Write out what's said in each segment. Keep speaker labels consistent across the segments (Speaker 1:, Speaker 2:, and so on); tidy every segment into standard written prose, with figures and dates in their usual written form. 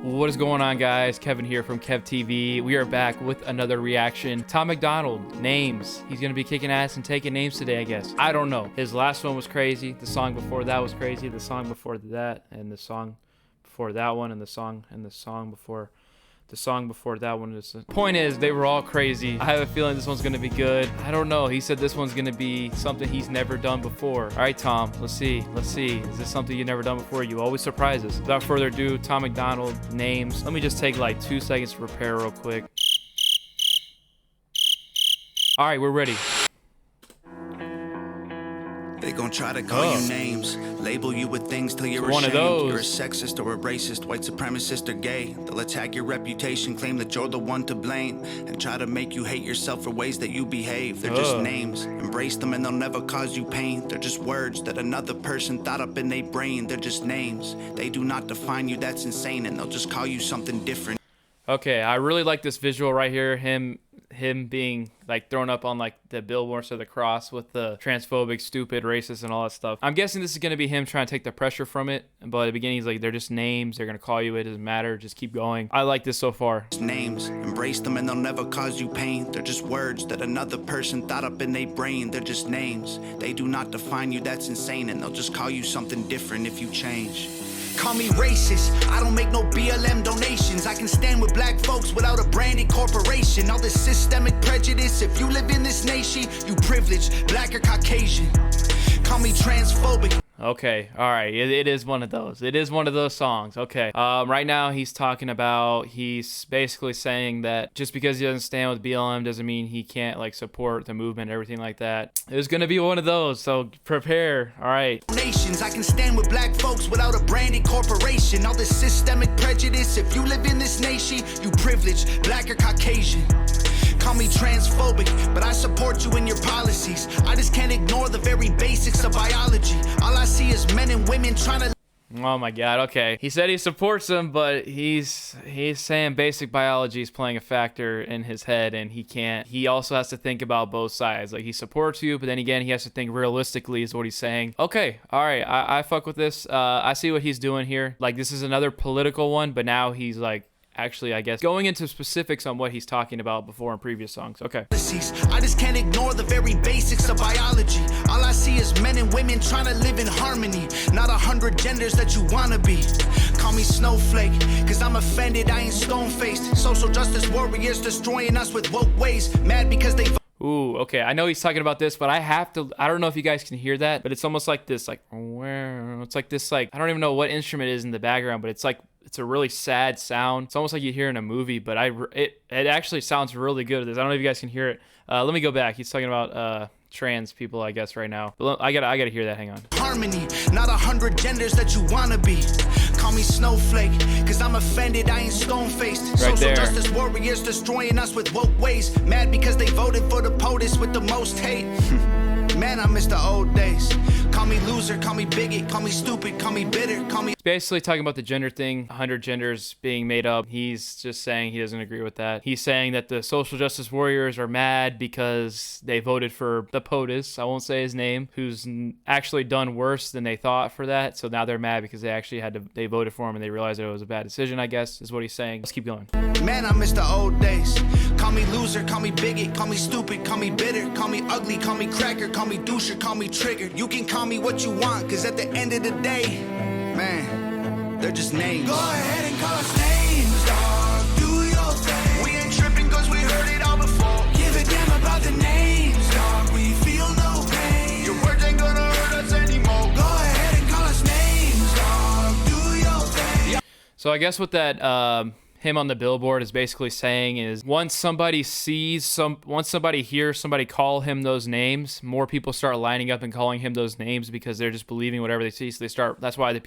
Speaker 1: What is going on, guys? Kevin here from Kev TV. We are back with another reaction. Tom Macdonald, names. He's gonna be kicking ass and taking names today, I guess. I don't know. His last one was crazy. The song before that was crazy. The song before that, and the song before that one, and the song before that one. The point is, they were all crazy. I have a feeling this one's gonna be good. I don't know. He said this one's gonna be something he's never done before. All right, Tom, let's see. Is this something you've never done before? You always surprise us. Without further ado, Tom Macdonald, names. Let me just take like 2 seconds to prepare real quick. All right, we're ready.
Speaker 2: They gon' try to call you names, label you with things till you're
Speaker 1: one
Speaker 2: ashamed.
Speaker 1: of those.
Speaker 2: You're a sexist or a racist, white supremacist or gay. They'll attack your reputation, claim that you're the one to blame, and try to make you hate yourself for ways that you behave. They're just names, embrace them and they'll never cause you pain. They're just words that another person thought up in their brain. They're just names, they do not define you, that's insane, and they'll just call you something different.
Speaker 1: Okay, I really like this visual right here. Him being like thrown up on like the billboards or the cross with the transphobic, stupid, racist, and all that stuff. I'm guessing this is gonna be him trying to take the pressure from it. But at the beginning, he's like, they're just names. They're gonna call you. It doesn't matter. Just keep going. I like this so far.
Speaker 2: Names, embrace them and they'll never cause you pain. They're just words that another person thought up in their brain. They're just names. They do not define you. That's insane, and they'll just call you something different if you change. Call me racist, I don't make no BLM donations. I can stand with black folks without a branded corporation. All this systemic prejudice, if you live in this nation, you privileged, black or Caucasian. Call me transphobic.
Speaker 1: Okay, all right, it is one of those. It is one of those songs. Okay, right now he's basically saying that just because he doesn't stand with BLM doesn't mean he can't like support the movement and everything like that. It's gonna be one of those, so prepare. All right.
Speaker 2: Nations, I can stand with black folks without a branded corporation. All this systemic prejudice, if you live in this nation, you privileged, black or Caucasian. Call me transphobic, but I support you in your policies. I just can't ignore the very basics of biology. All I see is men and women trying to...
Speaker 1: Oh my God, okay. He said he supports them, but he's saying basic biology is playing a factor in his head, and he also has to think about both sides. Like, he supports you, but then again, he has to think realistically is what he's saying. Okay, all right, I fuck with this. I see what he's doing here. Like, this is another political one, but now he's like, actually, I guess, going into specifics on what he's talking about before in previous songs. Okay.
Speaker 2: I just can't ignore the very basics of biology. All I see is men and women trying to live in harmony, not 100 genders that you wanna be. Call me snowflake, cause I'm offended, I ain't stone-faced. Social justice warriors destroying us with woke ways, mad because they...
Speaker 1: Ooh, okay. I know he's talking about this, but I don't know if you guys can hear that, but it's almost like this, like, it's like this, like, I don't even know what instrument it is in the background, but it's like, it's a really sad sound. It's almost like you hear in a movie, but it actually sounds really good. I don't know if you guys can hear it. Let me go back. He's talking about trans people, I guess, right now. But I gotta hear that. Hang on.
Speaker 2: Harmony, not 100 genders that you wanna be. Call me snowflake, cause I'm offended, I ain't stone-faced. Social justice warriors destroying us with woke ways, mad because they voted for the POTUS with the most hate. Man, I miss the old days. Call me loser, call me bigot, call me stupid, call me bitter, call me...
Speaker 1: Basically talking about the gender thing, 100 genders being made up. He's just saying he doesn't agree with that. He's saying that the social justice warriors are mad because they voted for the POTUS, I won't say his name, who's actually done worse than they thought for that. So now they're mad because they voted for him and they realized that it was a bad decision, I guess, is what he's saying. Let's keep going.
Speaker 2: Man, I miss the old days. Call me loser, call me bigot, call me stupid, call me bitter, call me ugly, call me cracker, call me doucher, call me triggered. You can call me what you want, cause at the end of the day, man, they're just names. Go ahead and call us names, dog. Do your thing. We ain't tripping cause we heard it all before. Give a damn about the names, dog. We feel no pain. Your words ain't gonna hurt us anymore. Go ahead and call us names, dog. Do your thing.
Speaker 1: So I guess what that him on the billboard is basically saying is once somebody hears somebody call him those names, more people start lining up and calling him those names because they're just believing whatever they see. So that's why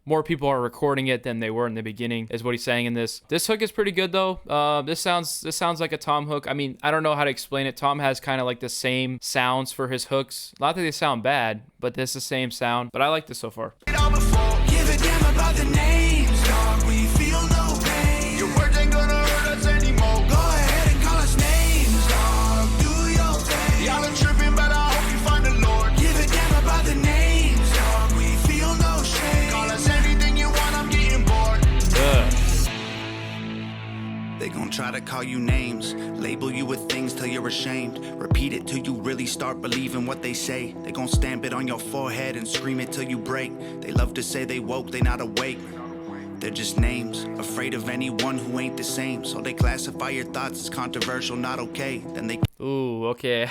Speaker 1: more people are recording it than they were in the beginning, is what he's saying in this. This hook is pretty good though. This sounds like a Tom hook. I mean, I don't know how to explain it. Tom has kind of like the same sounds for his hooks. Not that they sound bad, but this is the same sound. But I like this so far.
Speaker 2: Give a damn about the names, dog. We feel no pain. Your words ain't gonna hurt us anymore. Go ahead and call us names, dog. Do your thing. Y'all are tripping, but I hope you find the Lord. Give a damn about the names, dog. We feel no shame. Call us anything you want, I'm getting bored. They gon' try to call you names, label you with things till you're ashamed. Repeat it till you really start believing what they say. They gon' stamp it on your forehead and scream it till you break. They love to say they woke, they not awake. They're just names, afraid of anyone who ain't the same. So they classify your thoughts as controversial, not okay. Then they...
Speaker 1: Ooh, okay.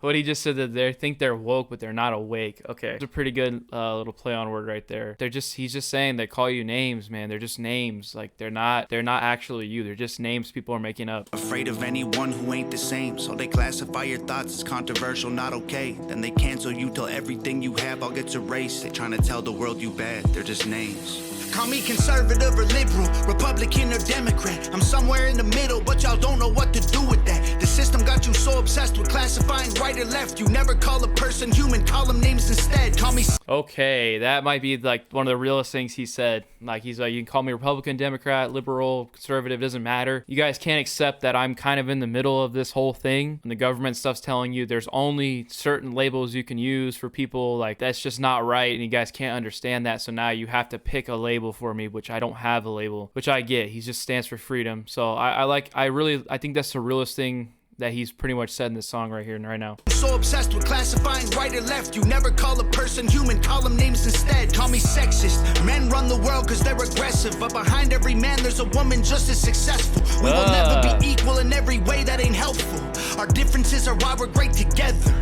Speaker 1: What he just said, that they think they're woke, but they're not awake. Okay, it's a pretty good little play on word right there. He's just saying they call you names, man. They're just names. Like they're not actually you. They're just names people are making up.
Speaker 2: Afraid of anyone who ain't the same. So they classify your thoughts as controversial, not okay. Then they cancel you till everything you have all gets erased. They trying to tell the world you bad. They're just names. Call me conservative or liberal, Republican or Democrat. I'm somewhere in the middle, but y'all don't know what to do with that. The system got you so obsessed with classifying right or left. You never call a person human, call them names instead. Call me...
Speaker 1: Okay, that might be like one of the realest things he said. Like he's like, you can call me Republican, Democrat, liberal, conservative, doesn't matter. You guys can't accept that I'm kind of in the middle of this whole thing. And the government stuff's telling you there's only certain labels you can use for people. Like that's just not right. And you guys can't understand that. So now you have to pick a label for me, which I don't have a label, which I get. He just stands for freedom. So I think that's the realest thing that he's pretty much said in this song right here and right now.
Speaker 2: So obsessed with classifying right or left. You never call a person human, call them names instead. Call me sexist. Men run the world cause they're aggressive, but behind every man there's a woman just as successful. We will never be equal in every way, that ain't helpful. Our differences are why we're great together.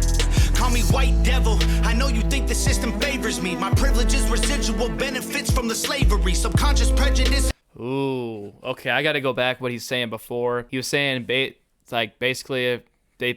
Speaker 2: Call me white devil. I know you think the system favors me. My privilege is residual benefits from the slavery. Subconscious prejudice.
Speaker 1: Ooh, okay, I gotta go back what he's saying before. He was saying basically if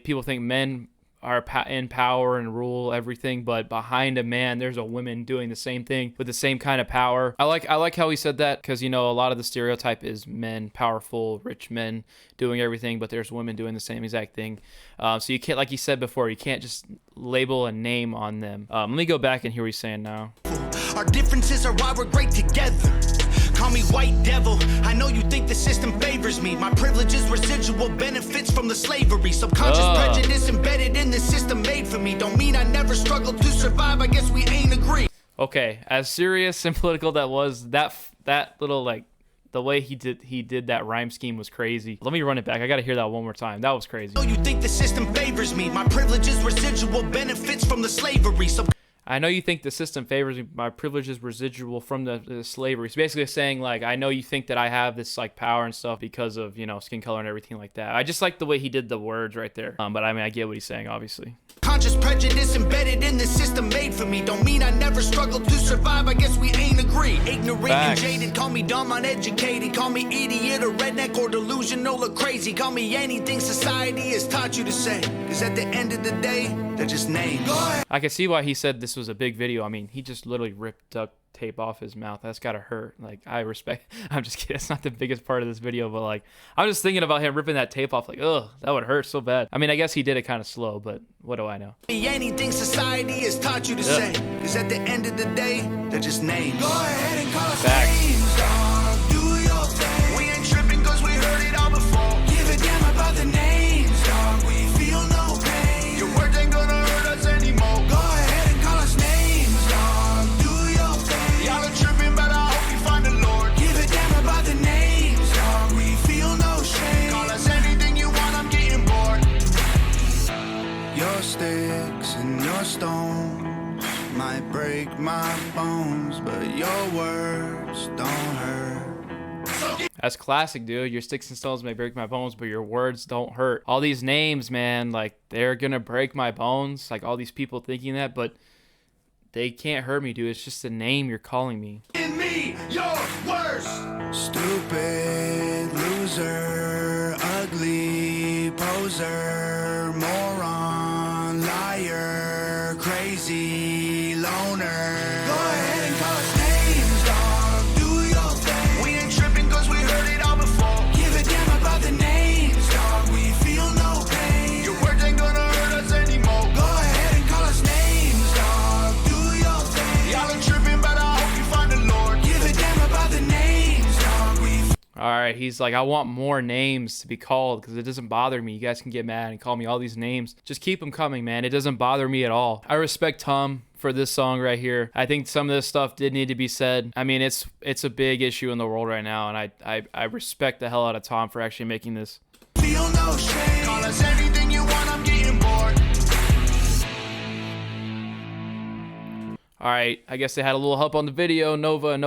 Speaker 1: people think men are in power and rule everything, but behind a man there's a woman doing the same thing with the same kind of power. I like how he said that, because you know a lot of the stereotype is men, powerful rich men doing everything, but there's women doing the same exact thing. So you can't, like he said before, you can't just label a name on them. Let me go back and hear what he's saying now.
Speaker 2: Our differences are why we're great together. Call me white devil. I know you think the system favors me. My privilege is residual benefits from the slavery. Subconscious prejudice embedded in the system made for me. Don't mean I never struggled to survive. I guess we ain't agree.
Speaker 1: Okay, as serious and political that was, that little like the way he did that rhyme scheme was crazy. Let me run it back. I gotta hear that one more time. That was crazy.
Speaker 2: I know you think the system favors me. My privilege is residual benefits from the slavery.
Speaker 1: I know you think the system favors me. My privilege is residual from the slavery. It's basically saying, like, I know you think that I have this, like, power and stuff because of, you know, skin color and everything like that. I just like the way he did the words right there. But, I mean, I get what he's saying, obviously.
Speaker 2: Conscious prejudice embedded in the system made for me. Don't mean I never struggled to survive. I guess we ain't agree. Ignorant and jaded. Call me dumb, uneducated. Call me idiot or redneck or delusional or crazy. Call me anything society has taught you to say. Because at the end of the day, they're just names.
Speaker 1: I can see why he said this was a big video. I mean, he just literally ripped duct tape off his mouth. That's gotta hurt. Like, I'm just kidding. It's not the biggest part of this video, but like, I'm just thinking about him ripping that tape off. Like, ugh, that would hurt so bad. I mean, I guess he did it kind of slow, but what do I know?
Speaker 2: Anything society has taught you to say. Because at the end of the day, they're just names. Go ahead and call us names, dog. Do your thing. We ain't tripping because we heard it all before. Give a damn about the names, dog. We feel no pain. Your words ain't gonna hurt us anymore. Go ahead and call us names, dog. Do your thing. Y'all are tripping, but I hope you find the Lord. Give a damn about the names, dog. We feel no shame. Call us anything you want, I'm getting bored. Your sticks and your stones might break my bones, but your words don't hurt.
Speaker 1: That's classic, dude. Your sticks and stones may break my bones, but your words don't hurt. All these names, man, like, they're gonna break my bones. Like, all these people thinking that, but they can't hurt me, dude. It's just a name you're calling me.
Speaker 2: In me, your worst. Stupid, loser, ugly, poser, moron, liar, crazy, loner. Go ahead and call us names, dog. Do your thing. We ain't tripping cause we heard it all before. Give a damn about the names, dog. We feel no pain. Your words ain't gonna hurt us anymore. Go ahead and call us names, dog. Do your thing. Y'all are tripping, but I hope you find the Lord.
Speaker 1: All right, he's like, I want more names to be called because it doesn't bother me. You guys can get mad and call me all these names. Just keep them coming, man. It doesn't bother me at all. I respect Tom for this song right here. I think some of this stuff did need to be said. I mean, it's a big issue in the world right now, and I respect the hell out of Tom for actually making this.
Speaker 2: Feel no shame. Call us anything you want, I'm getting bored.
Speaker 1: All right, I guess they had a little help on the video. Nova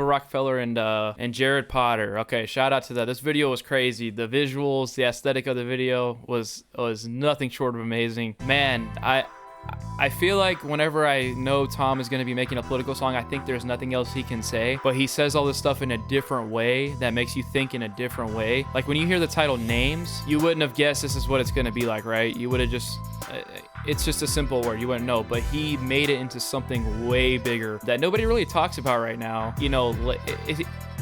Speaker 1: Rockefeller and Jared Potter. Okay, shout out to that. This video was crazy. The visuals, the aesthetic of the video was nothing short of amazing. Man, I feel like whenever I know Tom is going to be making a political song, I think there's nothing else he can say. But he says all this stuff in a different way that makes you think in a different way. Like when you hear the title Names, you wouldn't have guessed this is what it's going to be like, right? You would have just... it's just a simple word. You wouldn't know. But he made it into something way bigger that nobody really talks about right now. You know,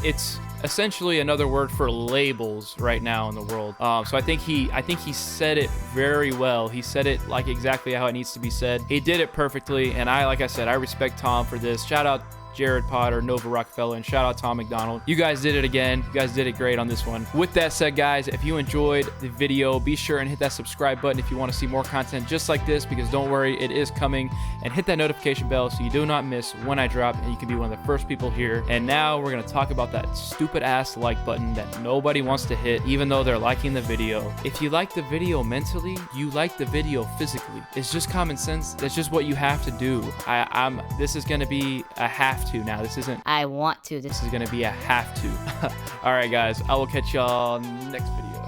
Speaker 1: it's essentially another word for labels right now in the world. So I think he said it very well. He said it like exactly how it needs to be said. He did it perfectly, and like I said, I respect Tom for this. Shout out Jared Potter, Nova Rockefeller, and shout out Tom Macdonald. You guys did it again. You guys did it great on this one. With that said, guys, if you enjoyed the video, be sure and hit that subscribe button if you want to see more content just like this, because don't worry, it is coming. And hit that notification bell so you do not miss when I drop, and you can be one of the first people here. And now we're going to talk about that stupid ass like button that nobody wants to hit, even though they're liking the video. If you like the video mentally, you like the video physically. It's just common sense. That's just what you have to do. This is going to be a have to now. This isn't
Speaker 3: I want to.
Speaker 1: this is gonna be a have to. All right, guys, I will catch y'all next video.